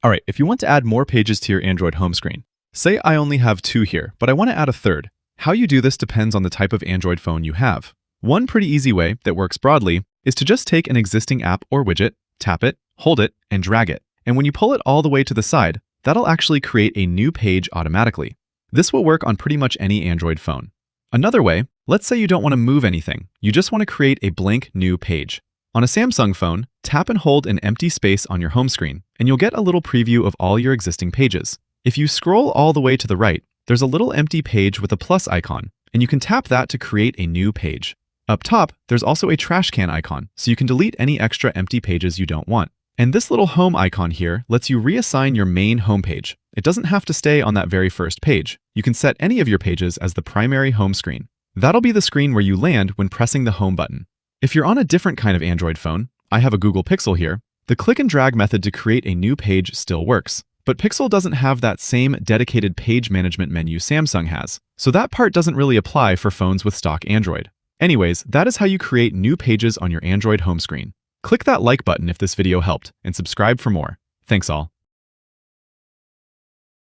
All right, if you want to add more pages to your Android home screen, say I only have 2 here, but I want to add a third. How you do this depends on the type of Android phone you have. One pretty easy way that works broadly is to just take an existing app or widget, tap it, hold it, and drag it. And when you pull it all the way to the side, that'll actually create a new page automatically. This will work on pretty much any Android phone. Another way, let's say you don't want to move anything. You just want to create a blank new page. On a Samsung phone, tap and hold an empty space on your home screen, and you'll get a little preview of all your existing pages. If you scroll all the way to the right, there's a little empty page with a plus icon, and you can tap that to create a new page. Up top, there's also a trash can icon, so you can delete any extra empty pages you don't want. And this little home icon here lets you reassign your main homepage. It doesn't have to stay on that very first page. You can set any of your pages as the primary home screen. That'll be the screen where you land when pressing the home button. If you're on a different kind of Android phone, I have a Google Pixel here, the click and drag method to create a new page still works. But Pixel doesn't have that same dedicated page management menu Samsung has, so that part doesn't really apply for phones with stock Android. Anyways, that is how you create new pages on your Android home screen. Click that like button if this video helped, and subscribe for more. Thanks all.